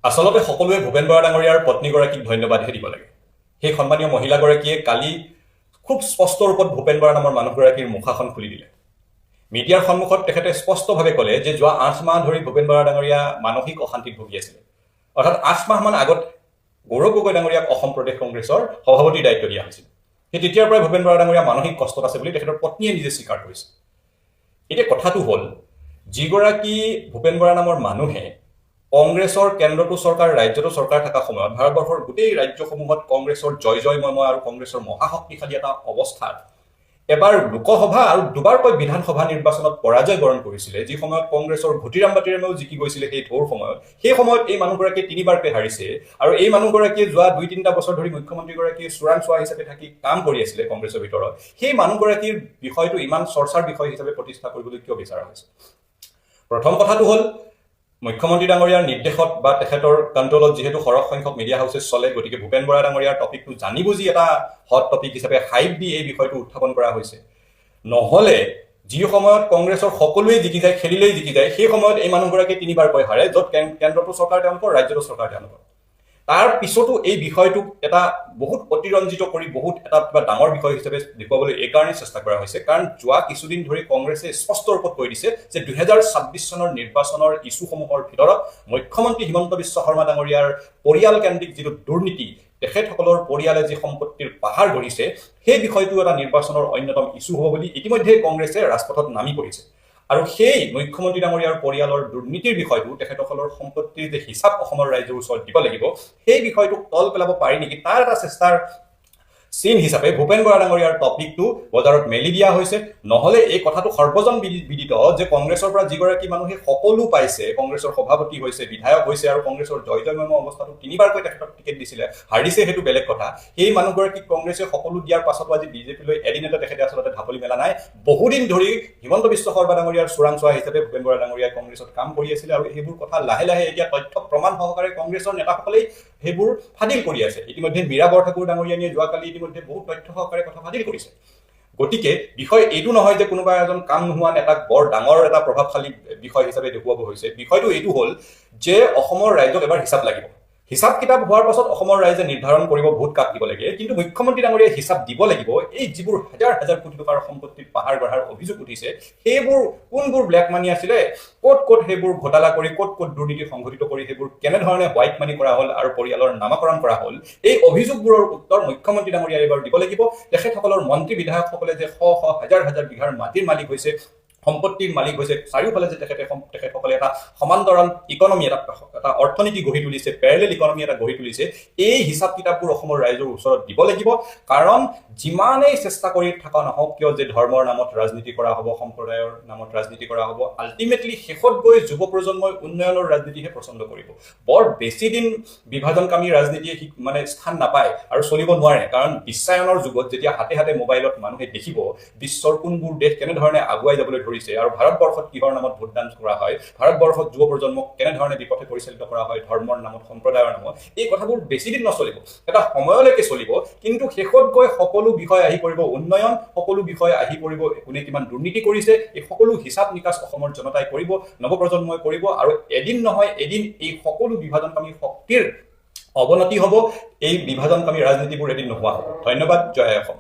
আচলতে সকলোৱে ভূপেন বৰা ডাঙৰীয়াৰ পত্নীগৰাকীক ধন্যবাদহে দিব লাগে। সেই সন্মানীয় মহিলাগৰাকীয়ে কালি খুব স্পষ্ট ৰূপত ভূপেন বৰা নামৰ মানুহগৰাকীৰ মুখাখন খুলি দিলে। মিডিয়াৰ সন্মুখত তেখেতে স্পষ্টভাৱে ক'লে যে যোৱা ৮ মাহ ধৰি ভূপেন বৰা ডাঙৰীয়া মানসিক অশান্তিত ভুগি আছিলে। অৰ্থাৎ ৮ মাহমান আগত গৌৰৱ গগৈ ডাঙৰীয়াক অসম প্ৰদেশ কংগ্ৰেছৰ সভাপতিৰ দায়িত্ব দিয়া হৈছিল। সেই তেতিয়াৰ পৰাই ভূপেন বৰা ডাঙৰীয়া মানসিক কষ্টত আছে বুলি তেখেতৰ পত্নীয়ে নিজে স্বীকাৰ কৰিছে। এতিয়া কথাটো হ'ল, যিগৰাকী ভূপেন বৰা নামৰ মানুহে কংগ্ৰেছৰ কেন্দ্ৰতো চৰকাৰ ৰাজ্যতো চৰকাৰ থকা সময়ত ভাৰতবৰ্ষৰ গোটেই ৰাজ্যসমূহত কংগ্ৰেছৰ জয় জয়ময় আৰু কংগ্ৰেছৰ মহাশক্তিশালী এটা অৱস্থাত এবাৰ লোকসভা আৰু দুবাৰকৈ বিধানসভা নিৰ্বাচনত পৰাজয় বৰণ কৰিছিলে, যি সময়ত কংগ্ৰেছৰ ঘটিৰাম বাতিৰামেও জিকি গৈছিলে সেই ঢৌৰ সময়ত। সেই সময়ত এই মানুহগৰাকীয়ে 3বাৰকৈ হাৰিছে আৰু এই মানুহগৰাকীয়ে যোৱা 2-3টা বছৰ ধৰি মুখ্যমন্ত্ৰীগৰাকীয়ে চোৰাংচোৱা হিচাপে থাকি কাম কৰি আছিলে কংগ্ৰেছৰ ভিতৰত। সেই মানুহগৰাকীৰ বিষয়টো ইমান চৰ্চাৰ বিষয় হিচাপে প্ৰতিষ্ঠা কৰিবলৈ কিয় বিচৰা হৈছে? প্ৰথম কথাটো হ'ল, মুখ্যমন্ত্ৰী ডাঙৰীয়াৰ নিৰ্দেশত বা তেখেতৰ কণ্ট্ৰলত যিহেতু সৰহ সংখ্যক মিডিয়া হাউচেছ চলে, গতিকে ভূপেন বৰা ডাঙৰীয়াৰ টপিকটো জানি বুজি এটা হট টপিক হিচাপে হাইপ দি এই বিষয়টো উত্থাপন কৰা হৈছে। নহ'লে যি সময়ত কংগ্ৰেছৰ সকলোৱে জিকি যায়, খেলিলেই জিকি যায়, সেই সময়ত এই মানুহগৰাকীয়ে 3বাৰকৈ হাৰে, য'ত কেন্দ্ৰতো চৰকাৰ তেওঁলোকৰ, ৰাজ্যতো চৰকাৰ তেওঁলোকৰ। তাৰ পিছতো এই বিষয়টোক এটা বহুত অতিৰঞ্জিত কৰি বহুত এটা কিবা ডাঙৰ বিষয় হিচাপে দেখুৱাবলৈ এইকাৰণে চেষ্টা কৰা হৈছে, কাৰণ যোৱা কিছুদিন ধৰি কংগ্ৰেছে স্পষ্ট ৰূপত কৈ দিছে যে 2026 চনৰ নিৰ্বাচনৰ ইছ্যুসমূহৰ ভিতৰত মুখ্যমন্ত্ৰী হিমন্ত বিশ্ব শৰ্মা ডাঙৰীয়াৰ পৰিয়ালকেন্দ্ৰিক যিটো দুৰ্নীতি, তেখেতসকলৰ পৰিয়ালে যি সম্পত্তিৰ পাহাৰ গঢ়িছে, সেই বিষয়টো এটা নিৰ্বাচনৰ অন্যতম ইছ্যু হ'ব বুলি ইতিমধ্যে কংগ্ৰেছে ৰাজপথত নামি পৰিছে। আৰু সেই মুখ্যমন্ত্ৰী ডাঙৰীয়াৰ পৰিয়ালৰ দুৰ্নীতিৰ বিষয়টো, তেখেতসকলৰ সম্পত্তিৰ যে হিচাপ অসমৰ ৰাইজৰ ওচৰত দিব লাগিব, সেই বিষয়টোক তল পেলাব পাৰি নেকি, তাৰ এটা চেষ্টাৰ চিন হিচাপে ভূপেন বৰা ডাঙৰীয়াৰ টপিকটো বজাৰত মেলি দিয়া হৈছে। নহ'লে এই কথাটো সৰ্বজন বিদিত যে কংগ্ৰেছৰ পৰা যিগৰাকী মানুহে সকলো পাইছে, কংগ্ৰেছৰ সভাপতি হৈছে, বিধায়ক হৈছে আৰু কংগ্ৰেছৰ জয় জয়ময় অৱস্থাটো 3বাৰকৈ তেখেতক টিকেট দিছিলে, হাৰিছে, সেইটো বেলেগ কথা। সেই মানুহগৰাকীক কংগ্ৰেছে সকলো দিয়াৰ পাছতো আজি বিজেপিলৈ এদিন এটা তেখেতে আচলতে ঢাপলি মেলা নাই। বহুদিন ধৰি হিমন্ত বিশ্ব শৰ্মা ডাঙৰীয়াৰ চোৰাংচোৱা হিচাপে ভূপেন বৰা ডাঙৰীয়াই কংগ্ৰেছত কাম কৰি আছিলে আৰু সেইবোৰ কথা লাহে লাহে এতিয়া তথ্য প্ৰমাণ সহকাৰে কংগ্ৰেছৰ নেতাসকলেই সেইবোৰ ফাদিল কৰি আছে। ইতিমধ্যে মীৰা বৰঠাকুৰ ডাঙৰীয়ানীয়ে যোৱাকালি ইতিমধ্যে বহুত তথ্য সহকাৰে কথা ফাদিল কৰিছে। গতিকে বিষয় এইটো নহয় যে কোনোবা এজন কাম নোহোৱা নেতাক বৰ ডাঙৰ এটা প্ৰভাৱশালী বিষয় হিচাপে দেখুৱাব হৈছে। বিষয়টো এইটো হ'ল যে অসমৰ ৰাইজক এবাৰ হিচাপ লাগিব। হিচাপ কিতাপ হোৱাৰ পাছত অসমৰ ৰাইজে নিৰ্ধাৰণ কৰিব ভোট কাক দিব লাগে, কিন্তু মুখ্যমন্ত্ৰী ডাঙৰীয়াই হিচাপ দিব লাগিব। এই যিবোৰ হাজাৰ হাজাৰ কোটি টকাৰ সম্পত্তিত পাহাৰ গঢ়াৰ অভিযোগ উঠিছে, সেইবোৰ কোনবোৰ ব্লেক মানি আছিলে, ক'ত ক'ত সেইবোৰ ঘোটালা কৰি, ক'ত ক'ত দুৰ্নীতি সংঘটিত কৰি সেইবোৰ কেনেধৰণে হোৱাইট মানি কৰা হ'ল আৰু পৰিয়ালৰ নামাকৰণ কৰা হ'ল, এই অভিযোগবোৰৰ উত্তৰ মুখ্যমন্ত্ৰী ডাঙৰীয়াই এবাৰ দিব লাগিব। তেখেতসকলৰ মন্ত্ৰী বিধায়কসকলে যে শ শ হাজাৰ হাজাৰ বিঘাৰ মাটিৰ মালিক হৈছে, সম্পত্তিৰ মালিক হৈছে, চাৰিওফালে যে তেখেতসকলে এটা সমান্তৰাল ইকনমি, এটা অৰ্থনীতি গঢ়ি তুলিছে, পেৰেলেল ইকনমি এটা গঢ়ি তুলিছে, এই হিচাপ কিতাপবোৰ অসমৰ ৰাইজৰ ওচৰত দিব লাগিব। কাৰণ যিমানেই চেষ্টা কৰি থকা নহওক কিয় যে ধৰ্মৰ নামত ৰাজনীতি কৰা হ'ব, সম্প্ৰদায়ৰ নামত ৰাজনীতি কৰা হ'ব, আল্টিমেটলি শেষত গৈ যুৱ প্ৰজন্মই উন্নয়নৰ ৰাজনীতিহে পচন্দ কৰিব। বৰ বেছি দিন বিভাজনকামী ৰাজনীতিয়ে মানে স্থান নাপায় আৰু চলিব নোৱাৰে। কাৰণ বিশ্বায়নৰ যুগত যেতিয়া হাতে হাতে মোবাইলত মানুহে দেখিব বিশ্বৰ কোনবোৰ দেশ কেনেধৰণে আগুৱাই যাবলৈ ধৰিছে আৰু ভাৰতবৰ্ষত কিহৰ নামত ভোটদান কৰা হয়, ভাৰতবৰ্ষত যুৱ প্ৰজন্মক কেনেধৰণে বিপথে পৰিচালিত কৰা হয় ধৰ্মৰ নামত, সম্প্ৰদায়ৰ নামত, এই কথাবোৰ বেছি দিন নচলিব, এটা সময়লৈকে চলিব। কিন্তু শেষত গৈ সকলো বিষয় আহি পৰিব উন্নয়ন, সকলো বিষয় আহি পৰিব কোনে কিমান দুৰ্নীতি কৰিছে, এই সকলো হিচাপ নিকাচ অসমৰ জনতাই কৰিব, নৱপ্ৰজন্মই কৰিব। আৰু এদিন নহয় এদিন এই সকলো বিভাজনকামী শক্তিৰ অৱনতি হ'ব, এই বিভাজনকামী ৰাজনীতিবোৰ এদিন নোহোৱা হ'ব। ধন্যবাদ। জয় অসম।